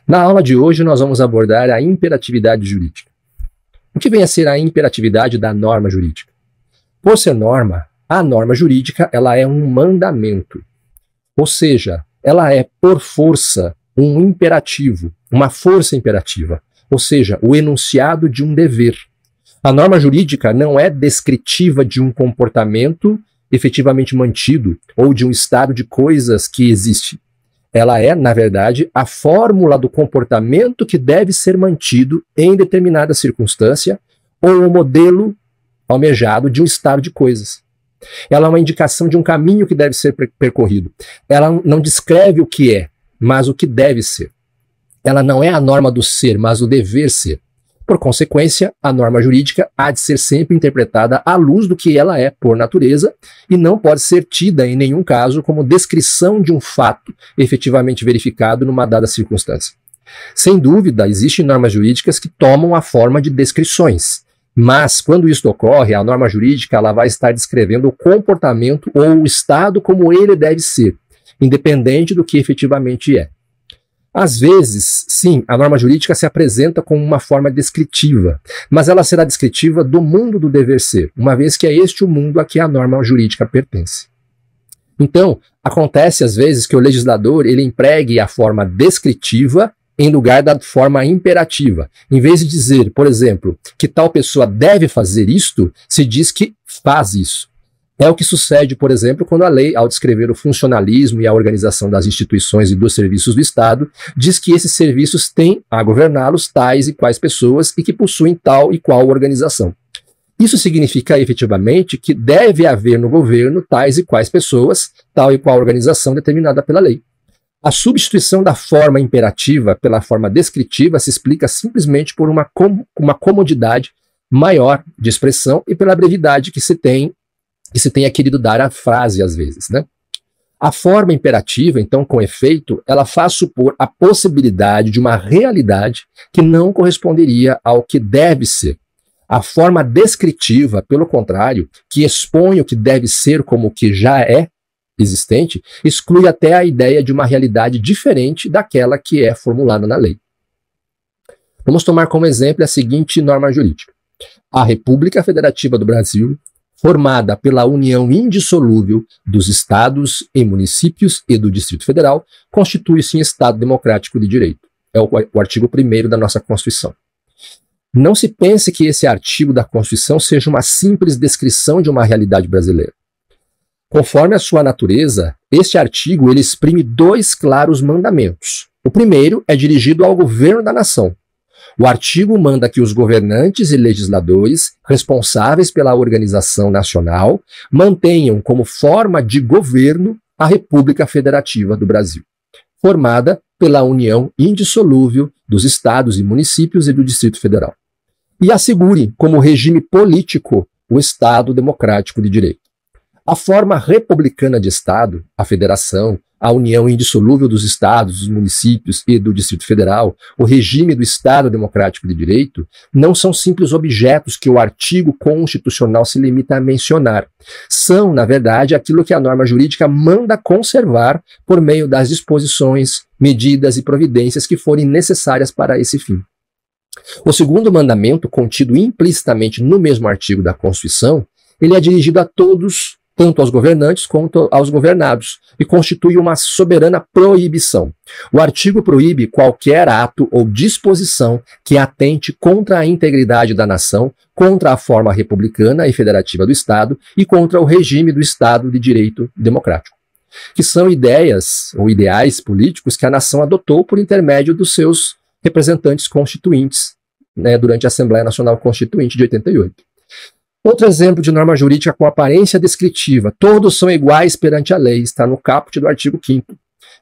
Na aula de hoje nós vamos abordar a imperatividade jurídica. O que vem a ser a imperatividade da norma jurídica? Por ser norma, a norma jurídica ela é um mandamento, ou seja, ela é por força um imperativo, uma força imperativa, ou seja, o enunciado de um dever. A norma jurídica não é descritiva de um comportamento efetivamente mantido ou de um estado de coisas que existe. Ela é, na verdade, a fórmula do comportamento que deve ser mantido em determinada circunstância ou o modelo almejado de um estado de coisas. Ela é uma indicação de um caminho que deve ser percorrido. Ela não descreve o que é, mas o que deve ser. Ela não é a norma do ser, mas o dever ser. Por consequência, a norma jurídica há de ser sempre interpretada à luz do que ela é por natureza e não pode ser tida em nenhum caso como descrição de um fato efetivamente verificado numa dada circunstância. Sem dúvida, existem normas jurídicas que tomam a forma de descrições, mas quando isso ocorre, a norma jurídica ela vai estar descrevendo o comportamento ou o estado como ele deve ser, independente do que efetivamente é. Às vezes, sim, a norma jurídica se apresenta como uma forma descritiva, mas ela será descritiva do mundo do dever ser, uma vez que é este o mundo a que a norma jurídica pertence. Então, acontece às vezes que o legislador ele empregue a forma descritiva em lugar da forma imperativa. Em vez de dizer, por exemplo, que tal pessoa deve fazer isto, se diz que faz isso. É o que sucede, por exemplo, quando a lei, ao descrever o funcionalismo e a organização das instituições e dos serviços do Estado, diz que esses serviços têm a governá-los tais e quais pessoas e que possuem tal e qual organização. Isso significa efetivamente que deve haver no governo tais e quais pessoas, tal e qual organização determinada pela lei. A substituição da forma imperativa pela forma descritiva se explica simplesmente por uma comodidade maior de expressão e pela brevidade que se tenha querido dar à frase às vezes, né? A forma imperativa, então, com efeito, ela faz supor a possibilidade de uma realidade que não corresponderia ao que deve ser. A forma descritiva, pelo contrário, que expõe o que deve ser como o que já é existente, exclui até a ideia de uma realidade diferente daquela que é formulada na lei. Vamos tomar como exemplo a seguinte norma jurídica. A República Federativa do Brasil, formada pela união indissolúvel dos estados e municípios e do Distrito Federal, constitui-se em Estado democrático de direito. É o artigo 1º da nossa Constituição. Não se pense que esse artigo da Constituição seja uma simples descrição de uma realidade brasileira. Conforme a sua natureza, este artigo ele exprime dois claros mandamentos. O primeiro é dirigido ao governo da nação. O artigo manda que os governantes e legisladores responsáveis pela organização nacional mantenham como forma de governo a República Federativa do Brasil, formada pela união indissolúvel dos estados e municípios e do Distrito Federal, e assegure como regime político o Estado Democrático de Direito. A forma republicana de Estado, a federação, a união indissolúvel dos estados, dos municípios e do Distrito Federal, o regime do Estado Democrático de Direito, não são simples objetos que o artigo constitucional se limita a mencionar. São, na verdade, aquilo que a norma jurídica manda conservar por meio das disposições, medidas e providências que forem necessárias para esse fim. O segundo mandamento, contido implicitamente no mesmo artigo da Constituição, ele é dirigido a todos, tanto aos governantes quanto aos governados, e constitui uma soberana proibição. O artigo proíbe qualquer ato ou disposição que atente contra a integridade da nação, contra a forma republicana e federativa do Estado e contra o regime do Estado de Direito Democrático, que são ideias ou ideais políticos que a nação adotou por intermédio dos seus representantes constituintes, né, durante a Assembleia Nacional Constituinte de 88. Outro exemplo de norma jurídica com aparência descritiva. Todos são iguais perante a lei. Está no caput do artigo 5º.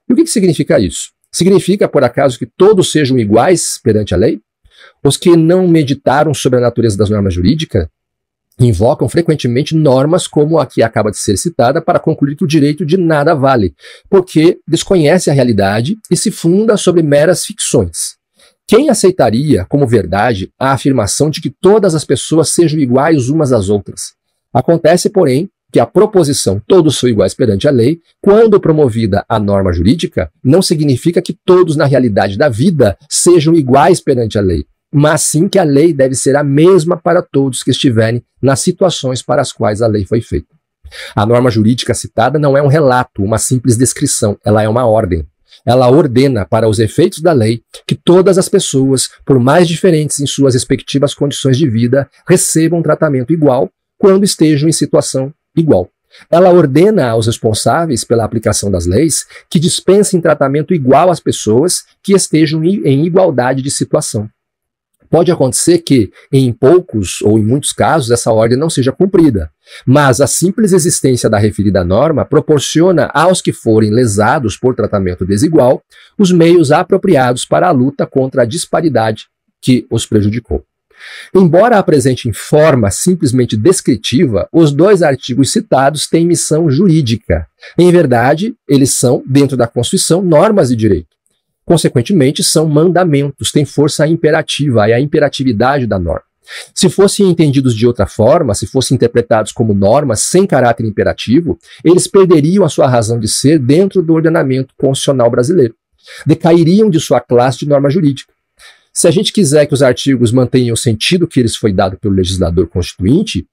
E o que significa isso? Significa, por acaso, que todos sejam iguais perante a lei? Os que não meditaram sobre a natureza das normas jurídicas invocam frequentemente normas como a que acaba de ser citada para concluir que o direito de nada vale, porque desconhece a realidade e se funda sobre meras ficções. Quem aceitaria como verdade a afirmação de que todas as pessoas sejam iguais umas às outras? Acontece, porém, que a proposição todos são iguais perante a lei, quando promovida a norma jurídica, não significa que todos na realidade da vida sejam iguais perante a lei, mas sim que a lei deve ser a mesma para todos que estiverem nas situações para as quais a lei foi feita. A norma jurídica citada não é um relato, uma simples descrição, ela é uma ordem. Ela ordena, para os efeitos da lei, que todas as pessoas, por mais diferentes em suas respectivas condições de vida, recebam tratamento igual quando estejam em situação igual. Ela ordena aos responsáveis pela aplicação das leis que dispensem tratamento igual às pessoas que estejam em igualdade de situação. Pode acontecer que, em poucos ou em muitos casos, essa ordem não seja cumprida, mas a simples existência da referida norma proporciona aos que forem lesados por tratamento desigual os meios apropriados para a luta contra a disparidade que os prejudicou. Embora apresentem forma simplesmente descritiva, os dois artigos citados têm missão jurídica. Em verdade, eles são, dentro da Constituição, normas de direito. Consequentemente, são mandamentos, têm força imperativa, é a imperatividade da norma. Se fossem entendidos de outra forma, se fossem interpretados como normas sem caráter imperativo, eles perderiam a sua razão de ser dentro do ordenamento constitucional brasileiro. Decairiam de sua classe de norma jurídica. Se a gente quiser que os artigos mantenham o sentido que lhes foi dado pelo legislador constituinte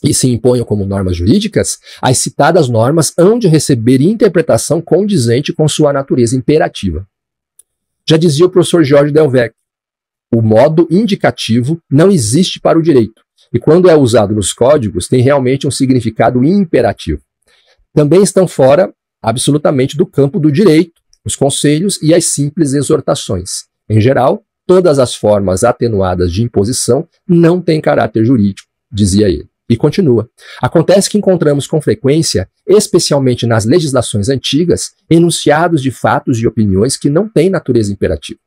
e se imponham como normas jurídicas, as citadas normas hão de receber interpretação condizente com sua natureza imperativa. Já dizia o professor Jorge Delvecq, o modo indicativo não existe para o direito, e quando é usado nos códigos, tem realmente um significado imperativo. Também estão fora, absolutamente, do campo do direito, os conselhos e as simples exortações. Em geral, todas as formas atenuadas de imposição não têm caráter jurídico, dizia ele. E continua. Acontece que encontramos com frequência, especialmente nas legislações antigas, enunciados de fatos e opiniões que não têm natureza imperativa.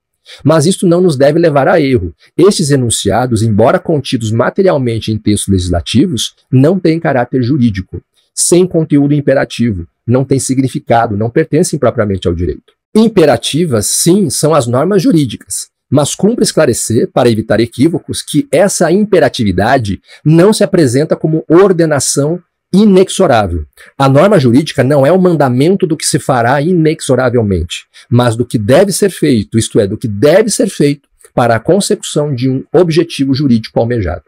Mas isto não nos deve levar a erro. Estes enunciados, embora contidos materialmente em textos legislativos, não têm caráter jurídico, sem conteúdo imperativo, não têm significado, não pertencem propriamente ao direito. Imperativas, sim, são as normas jurídicas. Mas cumpre esclarecer, para evitar equívocos, que essa imperatividade não se apresenta como ordenação inexorável. A norma jurídica não é um mandamento do que se fará inexoravelmente, mas do que deve ser feito, isto é, do que deve ser feito para a consecução de um objetivo jurídico almejado.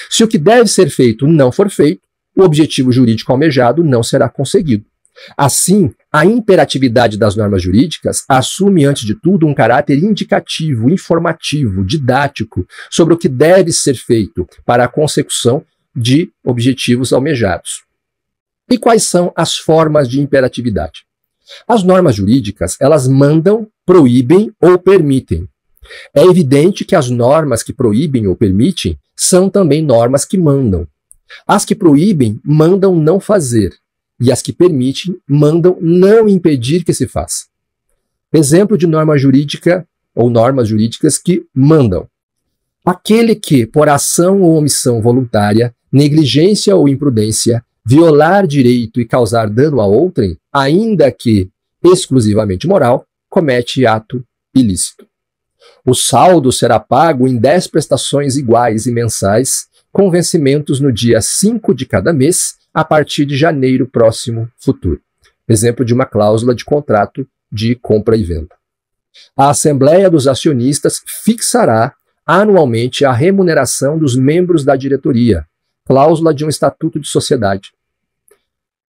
Se o que deve ser feito não for feito, o objetivo jurídico almejado não será conseguido. Assim, a imperatividade das normas jurídicas assume, antes de tudo, um caráter indicativo, informativo, didático sobre o que deve ser feito para a consecução de objetivos almejados. E quais são as formas de imperatividade? As normas jurídicas, elas mandam, proíbem ou permitem. É evidente que as normas que proíbem ou permitem são também normas que mandam. As que proíbem mandam não fazer. E as que permitem mandam não impedir que se faça. Exemplo de norma jurídica ou normas jurídicas que mandam. Aquele que, por ação ou omissão voluntária, negligência ou imprudência, violar direito e causar dano a outrem, ainda que exclusivamente moral, comete ato ilícito. O saldo será pago em 10 prestações iguais e mensais, com vencimentos no dia 5 de cada mês, a partir de janeiro próximo futuro. Exemplo de uma cláusula de contrato de compra e venda. A Assembleia dos Acionistas fixará anualmente a remuneração dos membros da diretoria, cláusula de um estatuto de sociedade.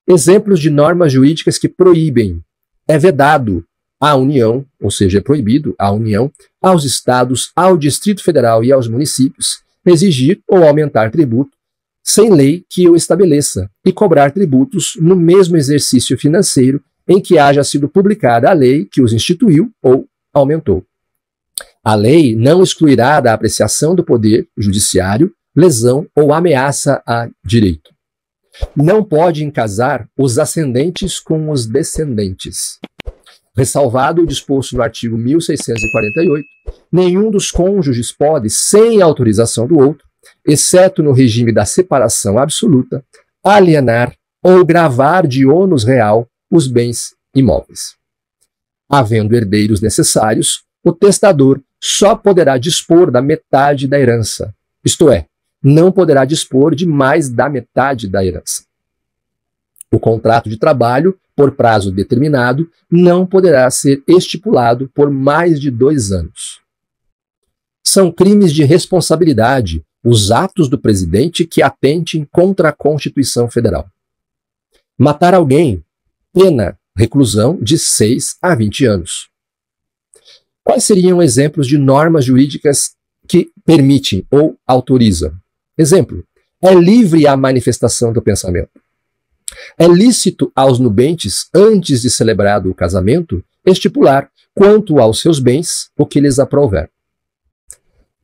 Exemplos de normas jurídicas que proíbem. É vedado à União, ou seja, é proibido à União, aos estados, ao Distrito Federal e aos municípios, exigir ou aumentar tributo sem lei que o estabeleça, e cobrar tributos no mesmo exercício financeiro em que haja sido publicada a lei que os instituiu ou aumentou. A lei não excluirá da apreciação do poder judiciário lesão ou ameaça a direito. Não pode encasar os ascendentes com os descendentes. Ressalvado o disposto no artigo 1648, nenhum dos cônjuges pode, sem autorização do outro, exceto no regime da separação absoluta, alienar ou gravar de ônus real os bens imóveis. Havendo herdeiros necessários, o testador só poderá dispor da metade da herança, isto é, não poderá dispor de mais da metade da herança. O contrato de trabalho, por prazo determinado, não poderá ser estipulado por mais de 2 anos. São crimes de responsabilidade os atos do presidente que atentem contra a Constituição Federal. Matar alguém, pena, reclusão de 6 a 20 anos. Quais seriam exemplos de normas jurídicas que permitem ou autorizam? Exemplo: é livre a manifestação do pensamento. É lícito aos nubentes, antes de celebrado o casamento, estipular, quanto aos seus bens, o que lhes aprouver.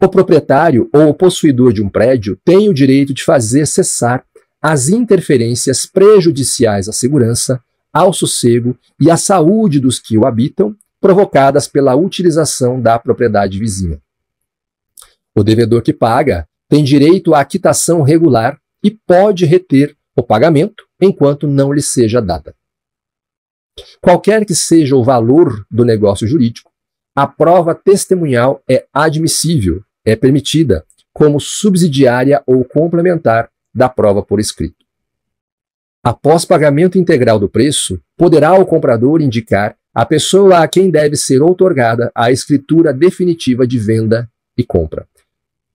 O proprietário ou o possuidor de um prédio tem o direito de fazer cessar as interferências prejudiciais à segurança, ao sossego e à saúde dos que o habitam, provocadas pela utilização da propriedade vizinha. O devedor que paga tem direito à quitação regular e pode reter o pagamento enquanto não lhe seja dada. Qualquer que seja o valor do negócio jurídico, a prova testemunhal é admissível, é permitida como subsidiária ou complementar da prova por escrito. Após pagamento integral do preço, poderá o comprador indicar a pessoa a quem deve ser outorgada a escritura definitiva de venda e compra.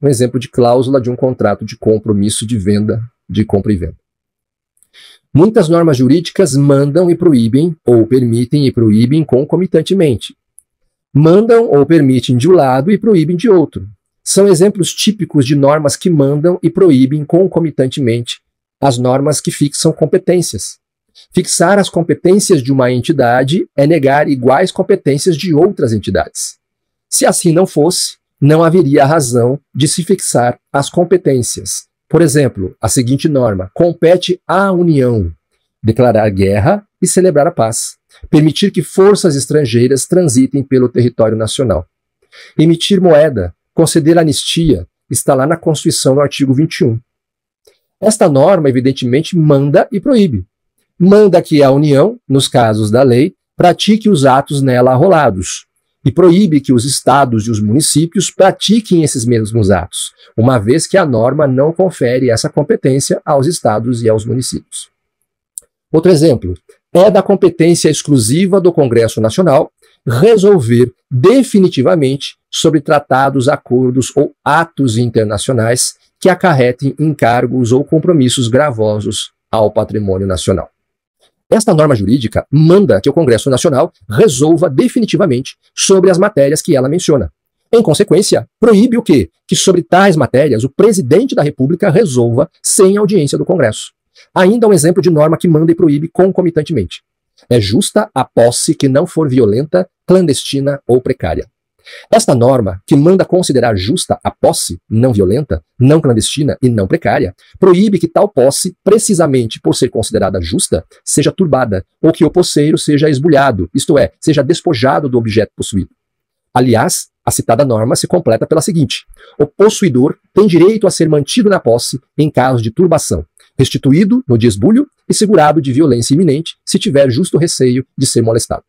Um exemplo de cláusula de um contrato de compromisso de venda, de compra e venda. Muitas normas jurídicas mandam e proíbem, ou permitem e proíbem concomitantemente. Mandam ou permitem de um lado e proíbem de outro. São exemplos típicos de normas que mandam e proíbem concomitantemente as normas que fixam competências. Fixar as competências de uma entidade é negar iguais competências de outras entidades. Se assim não fosse, não haveria razão de se fixar as competências. Por exemplo, a seguinte norma: compete à União declarar guerra e celebrar a paz, permitir que forças estrangeiras transitem pelo território nacional, emitir moeda, conceder anistia, está lá na Constituição, no artigo 21. Esta norma, evidentemente, manda e proíbe. Manda que a União, nos casos da lei, pratique os atos nela arrolados, e proíbe que os estados e os municípios pratiquem esses mesmos atos, uma vez que a norma não confere essa competência aos estados e aos municípios. Outro exemplo: é da competência exclusiva do Congresso Nacional resolver definitivamente sobre tratados, acordos ou atos internacionais que acarretem encargos ou compromissos gravosos ao patrimônio nacional. Esta norma jurídica manda que o Congresso Nacional resolva definitivamente sobre as matérias que ela menciona. Em consequência, proíbe o quê? Que sobre tais matérias o presidente da República resolva sem audiência do Congresso. Ainda um exemplo de norma que manda e proíbe concomitantemente. É justa a posse que não for violenta, clandestina ou precária. Esta norma, que manda considerar justa a posse não violenta, não clandestina e não precária, proíbe que tal posse, precisamente por ser considerada justa, seja turbada, ou que o posseiro seja esbulhado, isto é, seja despojado do objeto possuído. Aliás, a citada norma se completa pela seguinte: o possuidor tem direito a ser mantido na posse em caso de turbação, restituído no desbulho e segurado de violência iminente, se tiver justo receio de ser molestado.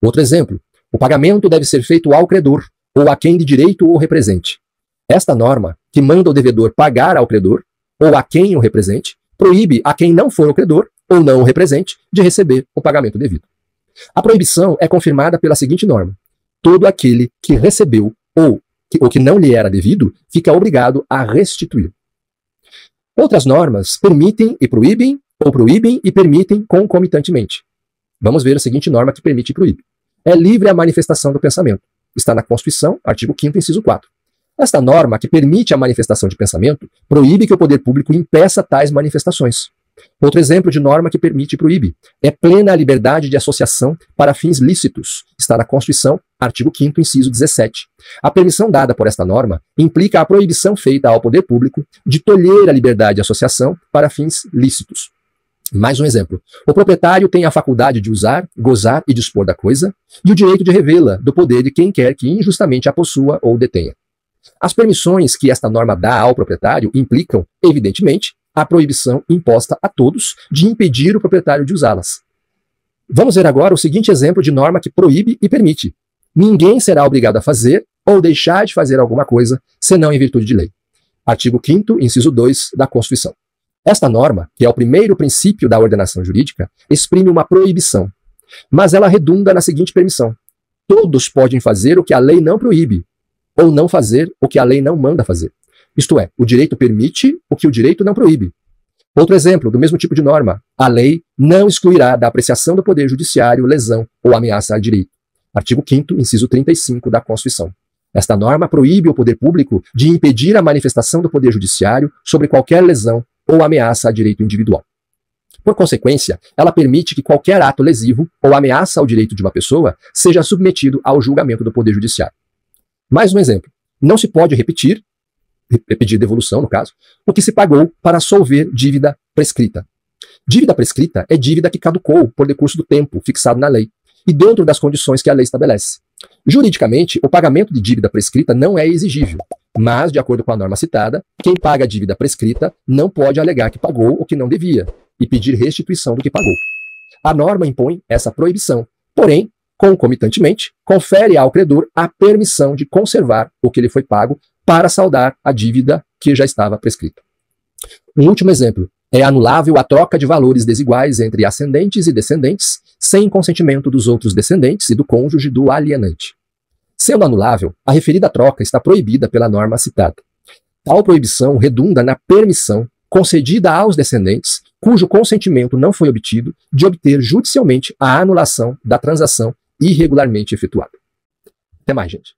Outro exemplo: o pagamento deve ser feito ao credor, ou a quem de direito o represente. Esta norma, que manda o devedor pagar ao credor, ou a quem o represente, proíbe a quem não for o credor, ou não o represente, de receber o pagamento devido. A proibição é confirmada pela seguinte norma: todo aquele que recebeu, ou que não lhe era devido, fica obrigado a restituir. Outras normas permitem e proíbem, ou proíbem e permitem concomitantemente. Vamos ver a seguinte norma que permite e proíbe. É livre a manifestação do pensamento. Está na Constituição, artigo 5º, inciso 4. Esta norma, que permite a manifestação de pensamento, proíbe que o poder público impeça tais manifestações. Outro exemplo de norma que permite e proíbe é plena a liberdade de associação para fins lícitos. Está na Constituição, artigo 5º, inciso 17. A permissão dada por esta norma implica a proibição feita ao poder público de tolher a liberdade de associação para fins lícitos. Mais um exemplo: o proprietário tem a faculdade de usar, gozar e dispor da coisa, e o direito de revê-la do poder de quem quer que injustamente a possua ou detenha. As permissões que esta norma dá ao proprietário implicam, evidentemente, a proibição imposta a todos de impedir o proprietário de usá-las. Vamos ver agora o seguinte exemplo de norma que proíbe e permite: ninguém será obrigado a fazer ou deixar de fazer alguma coisa, senão em virtude de lei. Artigo 5º, inciso 2 da Constituição. Esta norma, que é o primeiro princípio da ordenação jurídica, exprime uma proibição, mas ela redunda na seguinte permissão: todos podem fazer o que a lei não proíbe, ou não fazer o que a lei não manda fazer. Isto é, o direito permite o que o direito não proíbe. Outro exemplo do mesmo tipo de norma: a lei não excluirá da apreciação do Poder Judiciário lesão ou ameaça a direito. Artigo 5º, inciso 35 da Constituição. Esta norma proíbe o poder público de impedir a manifestação do Poder Judiciário sobre qualquer lesão ou ameaça a direito individual. Por consequência, ela permite que qualquer ato lesivo ou ameaça ao direito de uma pessoa seja submetido ao julgamento do Poder Judiciário. Mais um exemplo: não se pode pedir devolução, no caso, o que se pagou para solver dívida prescrita. Dívida prescrita é dívida que caducou por decurso do tempo fixado na lei e dentro das condições que a lei estabelece. Juridicamente, o pagamento de dívida prescrita não é exigível, mas, de acordo com a norma citada, quem paga a dívida prescrita não pode alegar que pagou o que não devia e pedir restituição do que pagou. A norma impõe essa proibição, porém, concomitantemente, confere ao credor a permissão de conservar o que lhe foi pago para saldar a dívida que já estava prescrita. Um último exemplo: é anulável a troca de valores desiguais entre ascendentes e descendentes, sem consentimento dos outros descendentes e do cônjuge do alienante. Sendo anulável, a referida troca está proibida pela norma citada. Tal proibição redunda na permissão concedida aos descendentes, cujo consentimento não foi obtido, de obter judicialmente a anulação da transação irregularmente efetuada. Até mais, gente.